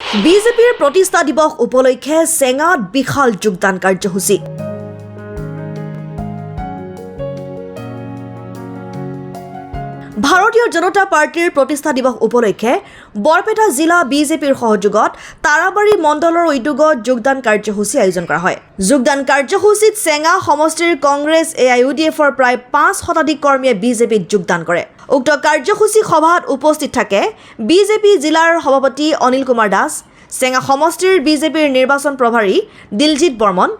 বিজেপিৰ প্ৰতিষ্ঠা দিৱস উপলক্ষে চেঙাত বিশাল যোগদান কাৰ্যসূচী। ভাৰতীয় জনতা পাৰ্টিৰ প্ৰতিষ্ঠা দিৱস উপলক্ষে বৰপেটা জিলা বিজেপিৰ সহযোগত তাৰাবাৰী মণ্ডলৰ উদ্যোগত যোগদান কাৰ্যসূচী আয়োজন কৰা হয়। যোগদান কাৰ্যসূচীত চেঙা সমষ্টিৰ কংগ্ৰেছ AIUDFৰ প্ৰায় 5 শতাধিক কৰ্মীয়ে বিজেপিত যোগদান কৰে। উক্ত কাৰ্যসূচী সভাত উপস্থিত থাকে বিজেপি জিলাৰ সভাপতি অনিল কুমাৰ দাস, চেঙা সমষ্টিৰ বিজেপিৰ নিৰ্বাচন প্ৰভাৰী দিলজিৎ বৰ্মন,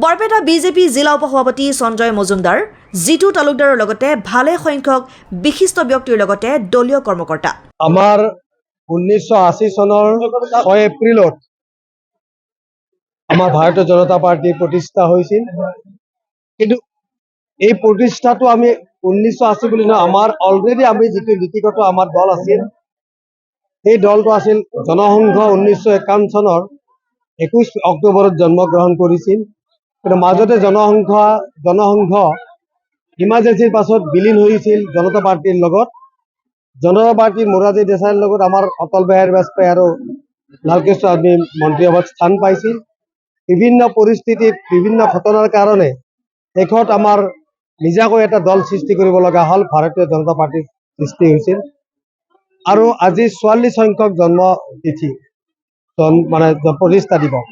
বৰপেটা বিজেপি জিলা উপসভাপতি সঞ্জয় মজুমদাৰ, জিতু তালুকদাৰৰ লগতে ভালে সংখ্যক বিশিষ্ট ব্যক্তিৰ লগতে দলীয় কৰ্মকৰ্তা। আমাৰ 1980 চনৰ 6 এপ্ৰিলত আমাৰ ভাৰতীয় জনতা পাৰ্টি প্ৰতিষ্ঠা হৈছিল। কিন্তু এই প্ৰতিষ্ঠাটো আমি 1980 বুলি নহয়, আমাৰ অলৰেডি আমি যিটো নীতিগত আমাৰ দল আছিল, সেই দলটো আছিল জনসংঘ 1951 চনৰ 21 অক্টোবৰত জন্মগ্ৰহণ কৰিছিল। কিন্তু মাজতে জনসংঘ ইমাৰ্জেঞ্চিৰ পাছত বিলীন হৈছিল জনতা পাৰ্টিৰ লগত। জনতা পাৰ্টিৰ মোৰাৰজী দেশাইৰ লগত আমাৰ অটল বিহাৰী বাজপেয়ী আৰু লালকৃষ্ণ আদমি মন্ত্ৰীসভাত স্থান পাইছিল। বিভিন্ন পৰিস্থিতিত বিভিন্ন ঘটনাৰ কাৰণে শেষত আমাৰ নিজাকৈ এটা দল সৃষ্টি কৰিব লগা হ'ল, ভাৰতীয় জনতা পাৰ্টিৰ সৃষ্টি হৈছিল। আৰু আজি 44 সংখ্যক জন্ম তিথি মানে প্ৰতিষ্ঠা দিৱস।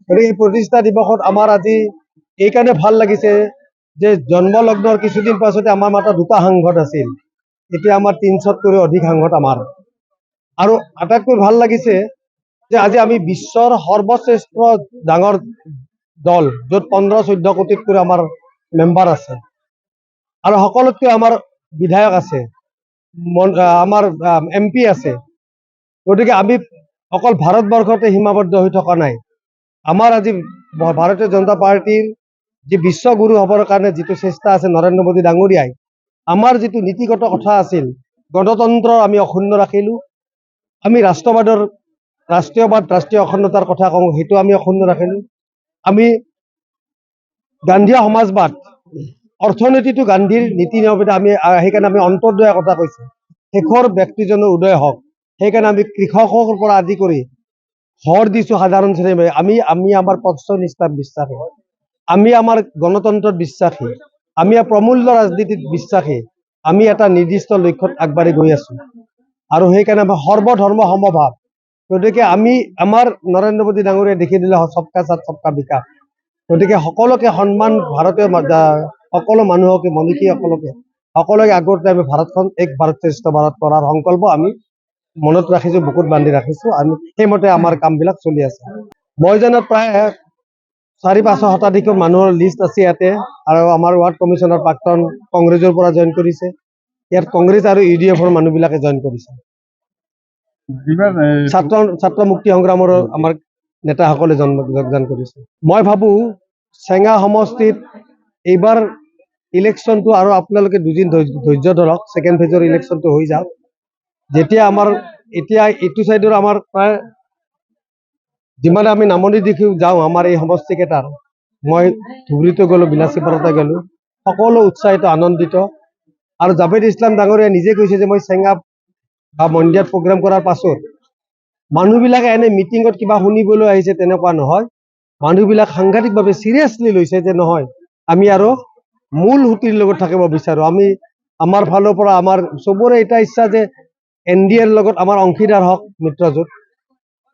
গতিকে এই প্ৰতিষ্ঠা দিৱসত আমাৰ আজি এইকাৰণে ভাল লাগিছে যে জন্মলগ্নৰ কিছুদিন পাছতে আমাৰ মাত্ৰ 2টা সাংসদ আছিল, এতিয়া আমাৰ 300তকৈও অধিক সাংসদ আমাৰ। আৰু আটাইতকৈ ভাল লাগিছে যে আজি আমি বিশ্বৰ সৰ্বশ্ৰেষ্ঠ ডাঙৰ দল, য'ত 15-14 কোটিতকৈ আমাৰ মেম্বাৰ আছে আৰু সকলোতকৈ আমাৰ বিধায়ক আছে, আমাৰ MP আছে। গতিকে আমি অকল ভাৰতবৰ্ষতে সীমাবদ্ধ হৈ থকা নাই। আমাৰ আজি ভাৰতীয় জনতা পাৰ্টিৰ যি বিশ্বগুৰু হ'বৰ কাৰণে যিটো চেষ্টা আছে নৰেন্দ্ৰ মোদী ডাঙৰীয়াই, আমাৰ যিটো নীতিগত কথা আছিল, গণতন্ত্ৰ আমি অক্ষুণ্ণ ৰাখিলোঁ, আমি ৰাষ্ট্ৰবাদৰ ৰাষ্ট্ৰীয়বাদ ৰাষ্ট্ৰীয় অখণ্ডতাৰ কথা কওঁ, সেইটো আমি অক্ষুণ্ণ ৰাখিলোঁ। আমি গান্ধীয় সমাজবাদ, অৰ্থনীতিটো গান্ধীৰ নীতি নিয়মতে আমি সেইকাৰণে আমি অন্তৰ্দয়া কথা কৈছোঁ, শেষৰ ব্যক্তিজনৰ উদয় হওক। সেইকাৰণে আমি কৃষকৰ পৰা আদি কৰি ঘৰ দিছোঁ সাধাৰণ শ্ৰেণী। আমি আমাৰ পক্ষনিষ্ঠাত বিশ্বাসী, আমি আমাৰ গণতন্ত্ৰত বিশ্বাসী, আমি প্ৰমূল্য ৰাজনীতিত বিশ্বাসী, আমি এটা নিৰ্দিষ্ট লক্ষ্যত আগবাঢ়ি গৈ আছোঁ। আৰু সেইকাৰণে আমাৰ সৰ্বধৰ্ম সমভাৱ। গতিকে আমি আমাৰ নৰেন্দ্ৰ মোদী ডাঙৰীয়াই দেখি দিলে সবকা সাথ সবকা বিকাশ। গতিকে সকলোকে সন্মান, ভাৰতীয় সকলো মানুহকে সকলোকে আগতে আমি ভাৰতখন এক ভাৰত শ্ৰেষ্ঠ ভাৰত কৰাৰ সংকল্প আমি মনত ৰাখিছোঁ, বুকুত বান্ধি ৰাখিছোঁ। আমি সেইমতে আমাৰ কামবিলাক চলি আছে। মই জনাত প্ৰায় 400-500 শতাধিক মানুহৰ লিষ্ট আছে ইয়াতে। আৰু আমাৰ ৱাৰ্ড কমিশ্যনাৰ প্ৰাক্তন কংগ্ৰেছৰ পৰা জইন কৰিছে, ইয়াত কংগ্ৰেছ আৰু UDFৰ মানুহবিলাকে জইন কৰিছে। ছাত্ৰ মুক্তি সংগ্ৰামৰ আমাৰ নেতাসকলে যোগদান কৰিছে। মই ভাবোঁ চেঙা সমষ্টিত এইবাৰ ইলেকশ্যনটো আৰু আপোনালোকে দুদিন ধৈৰ্য ধৰক, ছেকেণ্ড ফেজৰ ইলেকশ্যনটো হৈ যাওক। যেতিয়া আমাৰ এতিয়া এইটো চাইডৰ আমাৰ প্ৰায় যিমানে আমি নামনি দিশে যাওঁ, আমাৰ এই সমষ্টিকেইটাৰ, মই ধুবুৰীতো গ'লোঁ, বিলাসীপাৰাতে গ'লোঁ, সকলো উৎসাহিত আনন্দিত। আৰু জাভেদ ইছলাম ডাঙৰীয়াই নিজে কৈছে যে মই চেঙা বা মন্দিৰত প্ৰগ্ৰাম কৰাৰ পাছত মানুহবিলাকে এনে মিটিঙত কিবা শুনিবলৈ আহিছে তেনেকুৱা নহয়, মানুহবিলাক সাংঘাতিকভাৱে চিৰিয়াছলি লৈছে যে নহয়, আমি আৰু মূল সুঁতিৰ লগত থাকিব বিচাৰোঁ। আমি আমাৰ ফালৰ পৰা আমাৰ চবৰে এটা ইচ্ছা যে NDAৰ লগত আমাৰ অংশীদাৰ হওক মিত্ৰজোঁট।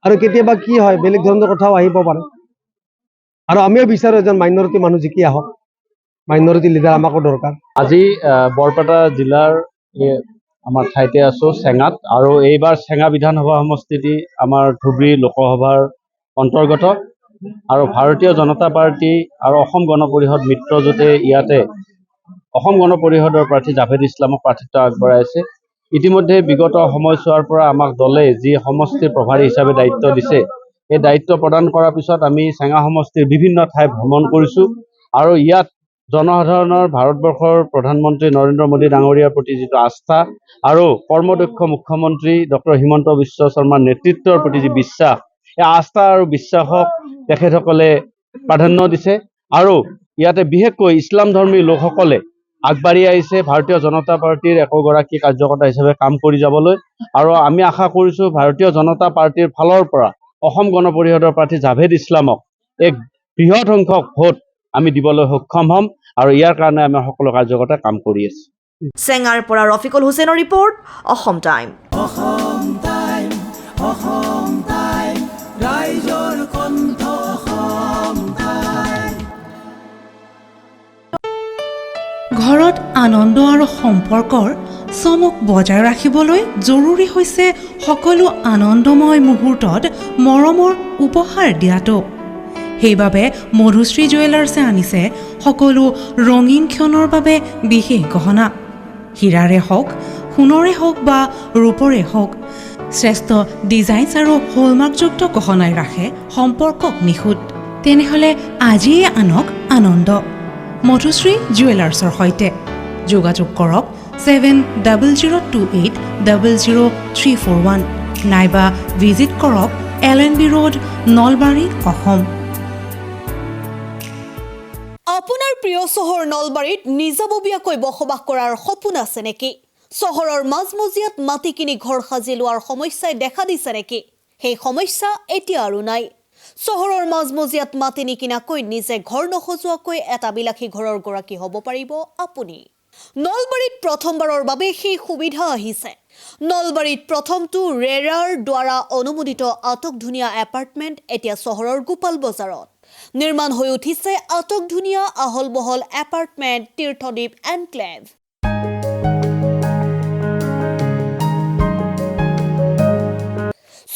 আৰু কেতিয়াবা কি হয়, বেলেগ ধৰণৰ কথাও আহিব পাৰে। আৰু আমিও বিচাৰোঁ এজন মাইনৰিটি মানুহ জিকি আহক, মাইনৰিটি লিডাৰ আমাকো দৰকাৰ। আজি বৰপেটা জিলাৰ আমাৰ ঠাইতে আছোঁ, চেঙাত। আৰু এইবাৰ চেঙা বিধানসভা সমষ্টিটি আমাৰ ধুবুৰী লোকসভাৰ অন্তৰ্গত। আৰু ভাৰতীয় জনতা পাৰ্টি আৰু অসম গণ পৰিষদ মিত্ৰজোঁটে ইয়াতে অসম গণ পৰিষদৰ প্ৰাৰ্থী জাভেদ ইছলামক প্ৰাৰ্থিত্ব আগবঢ়াইছে। ইতিমধ্যে বিগত সময়ছোৱাৰ পৰা আমাক দলে যি সমষ্টিৰ প্ৰভাৰী হিচাপে দায়িত্ব দিছে, এই দায়িত্ব প্ৰদান কৰাৰ পিছত আমি চেঙা সমষ্টিৰ বিভিন্ন ঠাই ভ্ৰমণ কৰিছোঁ। আৰু ইয়াত জনসাধাৰণৰ ভাৰতবৰ্ষৰ প্ৰধানমন্ত্ৰী নৰেন্দ্ৰ মোদী ডাঙৰীয়াৰ প্ৰতি যিটো আস্থা আৰু কৰ্মদক্ষ মুখ্যমন্ত্ৰী ডক্টৰ হিমন্ত বিশ্ব শৰ্মাৰ নেতৃত্বৰ প্ৰতি যি বিশ্বাস, এই আস্থা আৰু বিশ্বাসক তেখেতসকলে প্ৰাধান্য দিছে। আৰু ইয়াতে বিশেষকৈ ইছলাম ধৰ্মী লোকসকলে আগবাঢ়ি আহিছে ভাৰতীয় জনতা পাৰ্টীৰ একোগৰাকী কাৰ্যকৰ্তা হিচাপে কাম কৰি যাবলৈ আৰু আমি আশা কৰিছোঁ ভাৰতীয় জনতা পাৰ্টীৰ ফালৰ পৰা অসম গণ পৰিষদৰ প্ৰাৰ্থী জাভেদ ইছলামক এক বৃহৎ সংখ্যক ভোট আমি দিবলৈ সক্ষম হ'ম আৰু ইয়াৰ কাৰণে আমাৰ সকলো কাৰ্যকৰ্তাই কাম কৰি আছে। চেঙাৰ পৰা ৰফিকুল হুছেইনৰ ৰিপৰ্ট, অসম টাইম। ৰাইজৰ কণ্ঠ অসম টাইম। ঘৰত আনন্দ আৰু সম্পৰ্কৰ চমক বজাই ৰাখিবলৈ জৰুৰী হৈছে সকলো আনন্দময় মুহূৰ্তত মৰমৰ উপহাৰ দিয়াটো। সেইবাবে মধুশ্ৰী জুৱেলাৰ্ছে আনিছে সকলো ৰঙীন ক্ষণৰ বাবে বিশেষ গহনা। হীৰাৰে হওক, সোণৰে হওক বা ৰূপৰে হওক, শ্ৰেষ্ঠ ডিজাইনছ আৰু হলমাৰ্কযুক্ত গহনাই ৰাখে সম্পৰ্কক নিখুঁত। তেনেহ'লে আজিয়ে আনক আনন্দ মধুশ্ৰী জুৱেলাৰ্ছৰ সৈতে। যোগাযোগ কৰক 7028000341 নাইবা ভিজিট কৰক LNB ৰোড, নলবাৰী, অসম। আপোনাৰ প্ৰিয় চহৰ নলবাৰীত নিজাববীয়াকৈ বসবাস কৰাৰ সপোন আছে নেকি? চহৰৰ মাজমজিয়াত মাটি কিনি ঘৰ সাজি লোৱাৰ সমস্যাই দেখা দিছে নেকি? সেই সমস্যা এতিয়া আৰু নাই। চহৰৰ মাজমজিয়াত মাটি নিকিনাকৈ নিজে ঘৰ নসজোৱাকৈ এটা বিলাসী ঘৰৰ গৰাকী হ'ব পাৰিব আপুনি। নলবাৰীত প্ৰথমবাৰৰ বাবে সেই সুবিধা আহিছে। নলবাৰীত প্ৰথমটো ৰেৰাৰ দ্বাৰা অনুমোদিত আটকধুনীয়া এপাৰ্টমেণ্ট এতিয়া চহৰৰ গোপাল বজাৰত নিৰ্মাণ হৈ উঠিছে। আটকধুনীয়া আহল বহল এপাৰ্টমেণ্ট তীৰ্থদ্বীপ এনক্লেভ।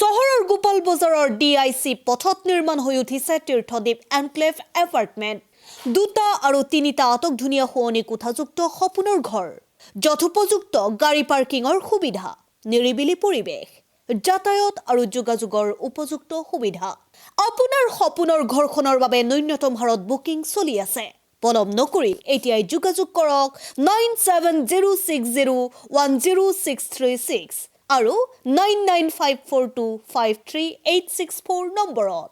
চহৰৰ গোপাল বজাৰৰ DIC পথত নিৰ্মাণ হৈ উঠিছে তীৰ্থদ্বীপ এনক্লেভ এপাৰ্টমেণ্ট। 2টা আৰু 3টা আটকধুনীয়া শোৱনি কোঠাযুক্ত সপোনৰ ঘৰ, যথোপযুক্ত গাড়ী পাৰ্কিঙৰ সুবিধা, নিৰিবিলি পৰিৱেশ, যাতায়াত আৰু যোগাযোগৰ উপযুক্ত সুবিধা। আপোনাৰ সপোনৰ ঘৰখনৰ বাবে ন্যূনতম হাৰত বুকিং চলি আছে। পলম নকৰি এতিয়াই যোগাযোগ কৰক 9706010636 আৰু 9954253864 নম্বৰত।